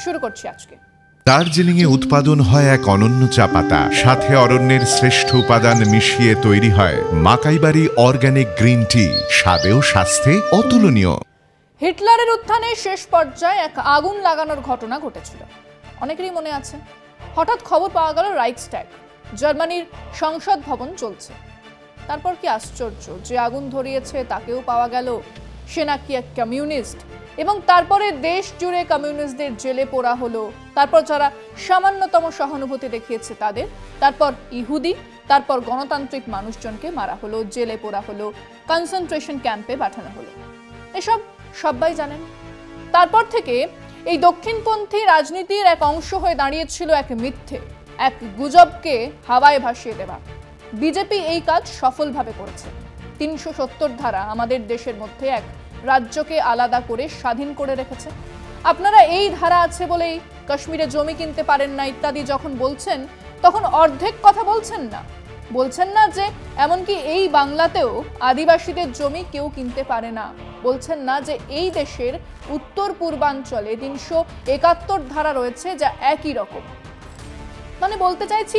শুরু করছি আজকে। দার্জিলিংয়ে উৎপাদন হয় এক অনন্য চা পাতা, সাথে অরণ্যের শ্রেষ্ঠ উপাদান মিশিয়ে তৈরি হয় মাকাইবাড়ি অর্গানিক গ্রিন টি, স্বাদেও স্বাস্থ্যে অতুলনীয়। হিটলারের উত্থানে শেষ পর্যায়ে এক আগুন লাগানোর ঘটনা ঘটেছিল, অনেকেরই মনে আছে। হঠাৎ খবর পাওয়া গেল রাইখস্ট্যাগ, জার্মানির সংসদ ভবন চলছে। তারপর কি আশ্চর্য, যে আগুন ধরিয়েছে তাকেও পাওয়া গেল, সে নাকি এক কমিউনিস্ট। এবং তারপরে দেশ জুড়ে কমিউনিস্টদের জেলে পোড়া হলো। তারপর যারা সামান্যতম সহানুভূতি দেখিয়েছে তাদের, তারপর ইহুদি, তারপর গণতান্ত্রিক মানুষজনকে মারা হলো, জেলে পোড়া হলো, কনসেন্ট্রেশন ক্যাম্পে পাঠানো হলো। এসব সবাই জানেন। তারপর থেকে এই দক্ষিণপন্থী রাজনীতির এক অংশ হয়ে দাঁড়িয়েছিল এক মিথ্যে, এক গুজবকে হাওয়ায় ভাসিয়ে দেওয়া। বিজেপি এই কাজ সফলভাবে করেছে। ৩৭০ ধারা আমাদের দেশের মধ্যে এক রাজ্যকে আলাদা করে স্বাধীন করে রেখেছে। আপনারা এই ধারা আছে বলেই কাশ্মীরে জমি কিনতে পারেন না ইত্যাদি যখন বলছেন, তখন অর্ধেক কথা বলছেন না। বলছেন না যে এমনকি এই বাংলাতেও আদিবাসীদের জমি কেউ কিনতে পারে না। বলছেন না যে এই দেশের উত্তর পূর্বাঞ্চলে ৩৭১ ধারা রয়েছে যা একই রকম। মানে বলতে চাইছি,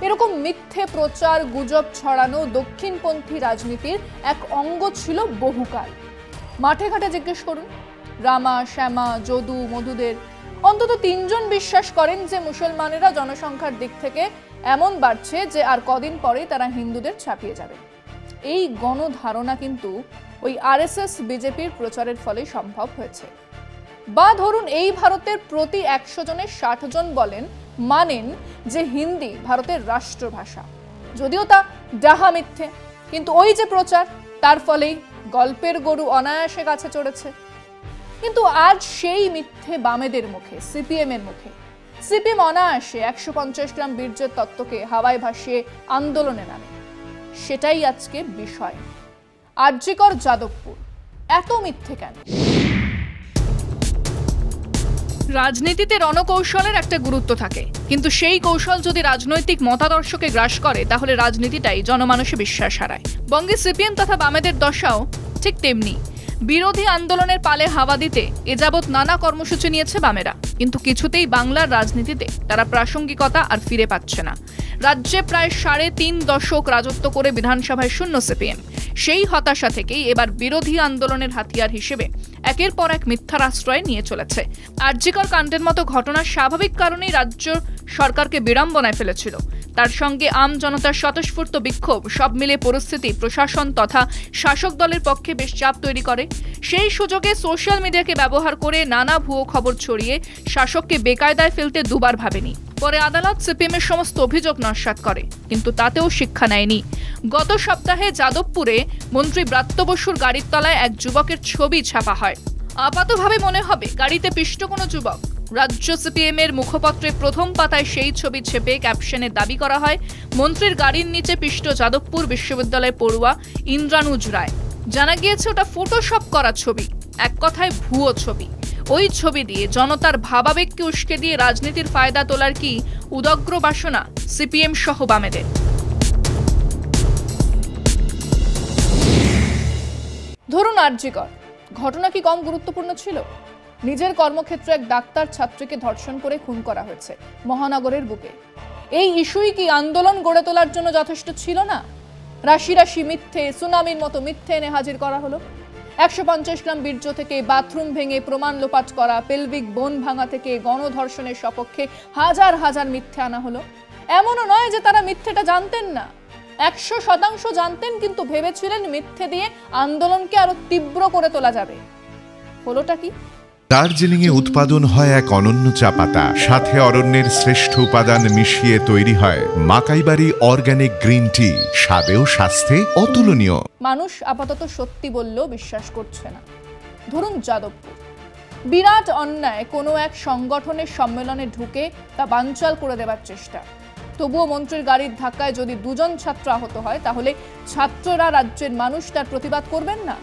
এরকম মিথ্যে প্রচার গুজব ছড়ানো দক্ষিণপন্থী রাজনীতির এক অঙ্গ ছিল বহুকাল। মাঠে ঘাটে জিজ্ঞেস করুন, রামা, শ্যামা, যদু, মধুদের অন্তত ৩ জন বিশ্বাস করেন যে মুসলমানেরা জনসংখ্যার দিক থেকে এমন বাড়ছে যে আর কদিন পরেই তারা হিন্দুদের ছাপিয়ে যাবে। এই গণধারণা কিন্তু ওই আরএসএস বিজেপির প্রচারের ফলে সম্ভব হয়েছে। বা ধরুন, এই ভারতের প্রতি ১০০ জনের ৬০ জন মানেন যে হিন্দি ভারতের রাষ্ট্রভাষা, যদিও তা ডাহা মিথ্যে। কিন্তু ওই যে প্রচার, তার ফলেই গল্পের গরু অনায়াসে গাছে চড়েছে। কিন্তু আজ সেই মিথ্যে বামেদের মুখে, সিপিএম এর মুখে। সিপিএম অনায়াসে ১৫০ গ্রাম বীর্যের তত্ত্বকে হাওয়ায় ভাসিয়ে আন্দোলনে নামে। সেটাই আজকে বিষয়। আরজিকর, যাদবপুর, এত মিথ্যে কেন? রাজনীতিতে রণকৌশলের একটা গুরুত্ব থাকে, কিন্তু সেই কৌশল যদি রাজনৈতিক মতাদর্শকে গ্রাস করে তাহলে রাজনীতিটাই জনমানসে বিশ্বাস হারায়। বঙ্গে সিপিএম তথা বামেদের দশাও ঠিক তেমনি। বিরোধী আন্দোলনের পালে হাওয়া দিতে এযাবৎ নানা কর্মসূচি নিয়েছে বামেরা, কিন্তু কিছুতেই বাংলার রাজনীতিতে তারা প্রাসঙ্গিকতা আর ফিরে পাচ্ছে না। রাজ্যে প্রায় ৩.৫ দশক রাজত্ব করে বিধানসভায় শূন্য সিপিএম। সেই হতাশা থেকেই এবার বিরোধী আন্দোলনের হাতিয়ার হিসেবে একের পর এক মিথ্যার আশ্রয় নিয়ে চলেছে। আরজিকর কাণ্ডের মতো ঘটনা স্বাভাবিক কারণেই রাজ্য সরকারকে বিড়ম্বনায় ফেলেছিল। তার সঙ্গে আম জনতার স্বতঃস্ফূর্ত বিক্ষোভ, সব মিলে পরিস্থিতি প্রশাসন তথা শাসক দলের পক্ষে বেশ চাপ তৈরি করে। সেই সুযোগে সোশ্যাল মিডিয়াকে ব্যবহার করে নানা ভুয়ো খবর ছড়িয়ে শাসককে বেকায়দায় ফেলতে দুবার ভাবেনি। পরে আদালত সিপিএম এর সমস্ত অভিযোগ নস্যাৎ করে, কিন্তু তাতেও শিক্ষা নেয়নি। গত সপ্তাহে যাদবপুরে মন্ত্রী ব্রাত্য বসুর গাড়ির তলায় এক যুবকের ছবি ছাপা হয়। আপাতভাবে মনে হবে গাড়িতে পিষ্ট কোনো যুবক। রাজ্য সিপিএম এর মুখপত্রে প্রথম পাতায় সেই ছবি ছেপে ক্যাপশনে দাবি করা হয়, মন্ত্রীর গাড়ির নিচে পিষ্ট যাদবপুর বিশ্ববিদ্যালয়ের পড়ুয়া ইন্দ্রানুজ রায়। জানা গিয়েছে ওটা ফটোশপ করা ছবি, এক কথায় ভুয়ো ছবি। ওই ছবি দিয়ে জনতার ভাবাবেগকে উস্কে দিয়ে রাজনীতির ফায়দা তোলার কি উদগ্র বাসনা সিপিএম সহ বামেদের? ধরুন আরজিকর ঘটনা কি কম গুরুত্বপূর্ণ ছিল? নিজের কর্মক্ষেত্রে এক ডাক্তার ছাত্রীকে ধর্ষণ করে খুন করা হয়েছে মহানগরের বুকে। এই ইস্যুই কি আন্দোলন গড়ে তোলার জন্য যথেষ্ট ছিল না? রাশি রাশি মিথ্যে, সুনামির মতো মিথ্যে এনে হাজির করা হলো। ১৫০ গ্রাম বীর্য থেকে বাথরুম ভেঙে প্রমাণ লোপাট করা, পেলভিক বোন ভাঙা থেকে গণধর্ষণের সপক্ষে হাজার হাজার মিথ্যে আনা হলো। এমনও নয় যে তারা মিথ্যেটা জানতেন না, ১০০% জানতেন, কিন্তু ভেবেছিলেন মিথ্যে দিয়ে আন্দোলনকে আরো তীব্র করে তোলা যাবে। হলোটা কি? দার্জিলিংয়ে উৎপাদন হয় এক অনন্য চা পাতা, সাথে অরণ্যের শ্রেষ্ঠ উপাদান মিশিয়ে তৈরি হয় মাকাইবাড়ি অর্গানিক গ্রিন টি, স্বাদেও স্বাস্থ্যে অতুলনীয়। মানুষ আপাতত সত্যি বললেও বিশ্বাস করছে না। ধরুন যাদবপুর, বিরাট অন্যায় কোনো এক সংগঠনের সম্মেলনে ঢুকে তা বানচাল করে দেবার চেষ্টা। তবুও মন্ত্রীর গাড়ির ধাক্কায় যদি ২ জন ছাত্র আহত হয়, তাহলে ছাত্ররা, রাজ্যের মানুষ তার প্রতিবাদ করবেন না?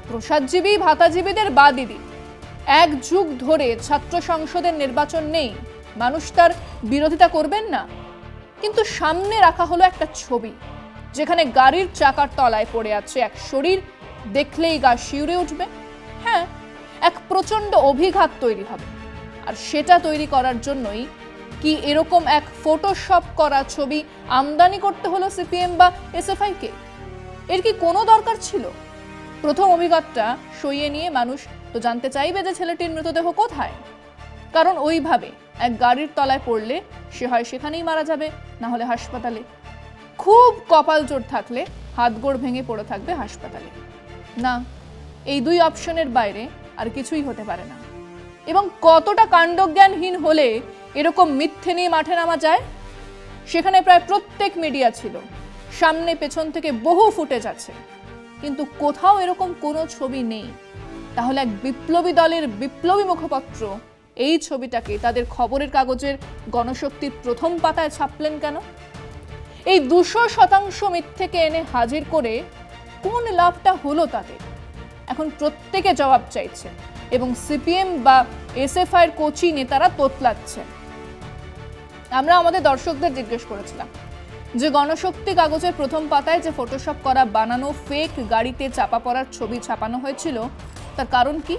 প্রসাদজীবী, ভাতাজীবীদের বাদই দিন, ১ যুগ ধরে ছাত্র সংসদের নির্বাচন নেই, মানুষ তার বিরোধিতা করবেন না? কিন্তু সামনে রাখা হলো একটা ছবি, যেখানে গাড়ির চাকার তলায় পড়ে আছে এক শরীর, দেখলেই গা শিউরে উঠবে। হ্যাঁ, এক প্রচন্ড অভিঘাত তৈরি হবে। আর সেটা তৈরি করার জন্যই কি এরকম এক ফটোশপ করা ছবি আমদানি করতে হলো সিপিএম বা এসএফআই কে? এর কি কোনো দরকার ছিল? প্রথম অভিজ্ঞতা সইয়ে নিয়ে মানুষ তো জানতে চাইবে যে ছেলেটির মৃতদেহ কোথায়, কারণ ওইভাবে এক গাড়ির তলায় পড়লে সে হয় সেখানেই মারা যাবে, না হলে হাসপাতালে। খুব কপাল জোর থাকলে হাতগোড় ভেঙে পড়ে থাকবে হাসপাতালে। না, এই দুই অপশনের বাইরে আর কিছুই হতে পারে না। এবং কতটা কাণ্ডজ্ঞানহীন হলে এরকম মিথ্যে নিয়ে মাঠে নামা যায়? সেখানে প্রায় প্রত্যেক মিডিয়া ছিল, সামনে পেছন থেকে বহু ফুটেজ আছে, কিন্তু কোথাও এরকম কোনো ছবি নেই। তাহলে এক বিপ্লবী দলের বিপ্লবী মুখপাত্র এই ছবিটাকে তাদের খবরের কাগজের গণশক্তির প্রথম পাতায় ছাপলেন কেন? এই 200% মিথ্যেকে এনে হাজির করে কোন লাভটা হলো তাদের? এখন প্রত্যেকে জবাব চাইছে এবং সিপিএম বা এসএফআই এর কোচি নেতারা তোতলাচ্ছেন। আমরা আমাদের দর্শকদের জিজ্ঞেস করেছিলাম যে গণশক্তি কাগজের প্রথম পাতায় যে ফটোশপ করা বানানো ফেক গাড়িতে চাপা পড়ার ছবি ছাপানো হয়েছিল, তার কারণ কি?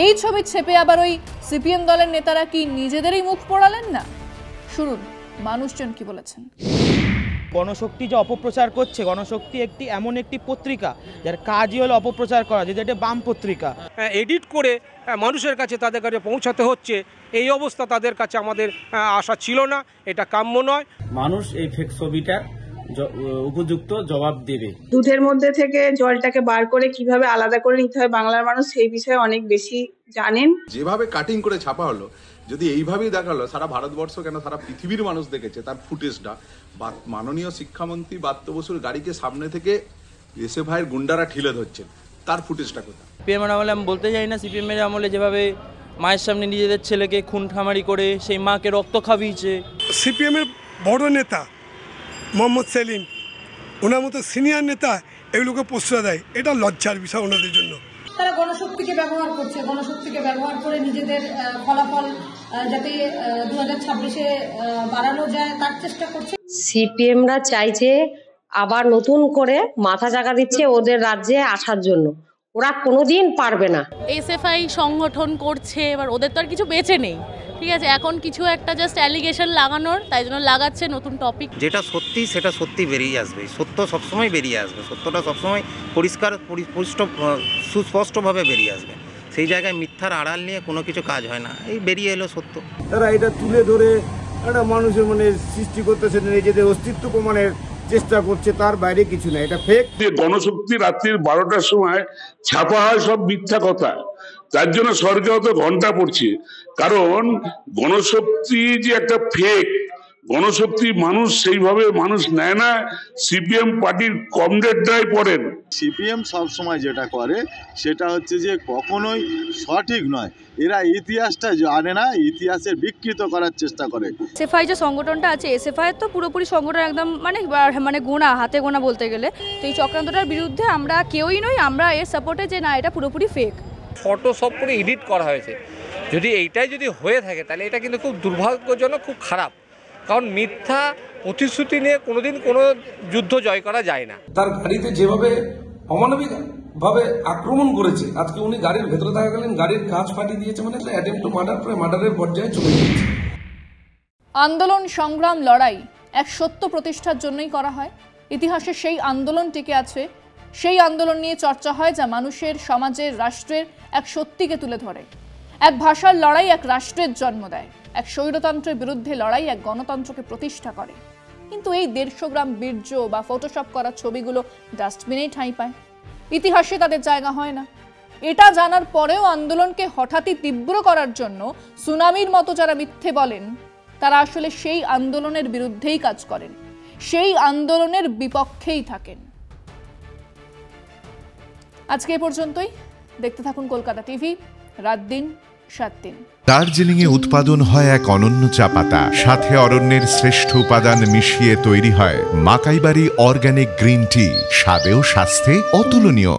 এই ছবি ছেপে আবার ওই সিপিএম দলের নেতারা কি নিজেদেরই মুখ পোড়ালেন না? শুনুন মানুষজন কি বলেছেন। গণশক্তি যে অপপ্রচার করছে, গণশক্তি এমন একটি পত্রিকা যার কাজই হলো অপপ্রচার করা, যেটা একটা বাম পত্রিকা। এডিট করে মানুষের কাছে তাদের কাছে পৌঁছাতে হচ্ছে, এই অবস্থা তাদের কাছে আমাদের আশা ছিল না, এটা কাম্য নয়। মানুষ এই ফেক ছবিটার উপযুক্ত জবাব দেবে। দুধের মধ্যে থেকে জলটাকে বার করে কিভাবে আলাদা করে নিতে হয় বাংলার মানুষ সেই বিষয়ে অনেক বেশি জানেন। যেভাবে কাটিং করে ছাপা হলো, যদি এইভাবেই দেখালো, সারা ভারতবর্ষ কেন সারা পৃথিবীর মানুষ দেখেছে তার ফুটেজটা। মাননীয় শিক্ষামন্ত্রী ব্রাত্য বসুর গাড়িকে সামনে থেকে এসএফআইয়ের গুন্ডারা ঠেলে ধরছেন, তার ফুটেজটা কোথায়? সিপিএম আমলে আমি বলতে চাই না, সিপিএমের আমলে যেভাবে মায়ের সামনে নিজেদের ছেলেকে খুন খামারি করে সেই মাকে রক্ত খাবিয়েছে। সিপিএমের বড় নেতা মোহাম্মদ সেলিম, ওনার মতো সিনিয়র নেতা এগুলোকে প্রশ্রয় দেয়, এটা লজ্জার বিষয় ওনাদের জন্য। তারা গণশক্তিকে ব্যবহার করছে, গণশক্তিকে ব্যবহার করে নিজেদের ফলাফল যাতে 2026-এ বাড়ানো যায় তার চেষ্টা করছে। সিপিএমরা চাইছে আবার নতুন করে মাথা চাকা দিচ্ছে ওদের রাজ্যে আসার জন্য, ওরা কোনোদিন পারবে না। এসএফআই সংগঠন করছে, এবার ওদের তো আর কিছু বেঁচে নেই, ঠিক আছে, এখন কিছু একটা জাস্ট অ্যালিগেশন লাগানোর, তাই জন্য লাগাচ্ছে নতুন টপিক। যেটা সত্যি সেটা সত্যি বেরিয়ে আসবে, সত্য সবসময় বেরিয়ে আসবে, সত্যটা সবসময় পরিষ্কার সুস্পষ্টভাবে বেরিয়ে আসবে। সেই জায়গায় মিথ্যার আড়াল নিয়ে কোনো কিছু কাজ হয় না, এই বেরিয়ে এলো সত্য। তারা এটা তুলে ধরে একটা মানুষের মনে সৃষ্টি করতেছে, নিজেদের অস্তিত্ব প্রমাণের চেষ্টা করছে, তার বাইরে কিছু না, এটা ফেক। গণশক্তি রাত্রির 12টার সময় ছাপা হয় সব মিথ্যা কথা, তার জন্য সরকার তো ঘন্টা পড়ছে। কারণ গণশক্তি যে একটা ফেক, গণশক্তি মানুষ সেইভাবে মানুষ নেয় না। সিপিএম পার্টির কমরেডরাই পড়েন। সিপিএম সবসময় যেটা করে সেটা হচ্ছে যে কখনোই সঠিক নয়, এরা ইতিহাসটা জানে না, ইতিহাসের বিকৃত করার চেষ্টা করে। এসএফআই যে সংগঠনটা আছে, এসএফআই তো পুরোপুরি সংগঠন একদম মানে গোনা, হাতে গোনা বলতে গেলে। তো এই চক্রান্তটার বিরুদ্ধে আমরা কেউই নই, আমরা এর সাপোর্টে যে না এটা পুরোপুরি ফেক। ফটোশপ করে এডিট করা হয়েছে, যদি এইটাই যদি হয়ে থাকে তাহলে এটা কিন্তু খুব দুর্ভাগ্যজনক, খুব খারাপ। কারণ মিথ্যা প্রতিশ্রুতি নিয়ে কোনোদিন কোনো যুদ্ধ জয় করা যায় না। তার গাড়িতে যেভাবে অমানবিক ভাবে আক্রমণ করেছে, আজকে উনি গাড়ির ভেতরে থাকাকালীন গাড়ির কাঁচ ফাটিয়ে দিয়েছে, মানে অ্যাটেম্প টু মার্ডার, প্রায় মার্ডারের পর্যায়ে চলে গিয়েছে। আন্দোলন, সংগ্রাম, লড়াই এক সত্য প্রতিষ্ঠার জন্যই করা হয়। ইতিহাসে সেই আন্দোলন টিকে আছে, সেই আন্দোলন নিয়ে চর্চা হয় যা মানুষের, সমাজের, রাষ্ট্রের এক সত্যিকে তুলে ধরে। এক ভাষার লড়াই এক রাষ্ট্রের জন্ম দেয়, এক স্বৈরতন্ত্রের বিরুদ্ধে লড়াই এক গণতন্ত্রকে প্রতিষ্ঠা করে। কিন্তু এই 150 গ্রাম বীর্য বা ফটোশপ করা ছবিগুলো ডাস্টবিনেই ঠাঁই পায়, ইতিহাসে তাদের জায়গা হয় না। এটা জানার পরেও আন্দোলনকে হঠাৎই তীব্র করার জন্য সুনামির মতো যারা মিথ্যে বলেন, তারা আসলে সেই আন্দোলনের বিরুদ্ধেই কাজ করেন, সেই আন্দোলনের বিপক্ষেই থাকেন। আজকে এ পর্যন্তই। দেখতে থাকুন কলকাতা টিভি, রাত দিন 7 দিন। দার্জিলিং এ উৎপাদন হয় এক অনন্য চা পাতা, সাথে অরণ্যের শ্রেষ্ঠ উপাদান মিশিয়ে তৈরি হয় মাকাইবাড়ি অর্গানিক গ্রিন টি, স্বাদে ও স্বাস্থ্যে অতুলনীয়।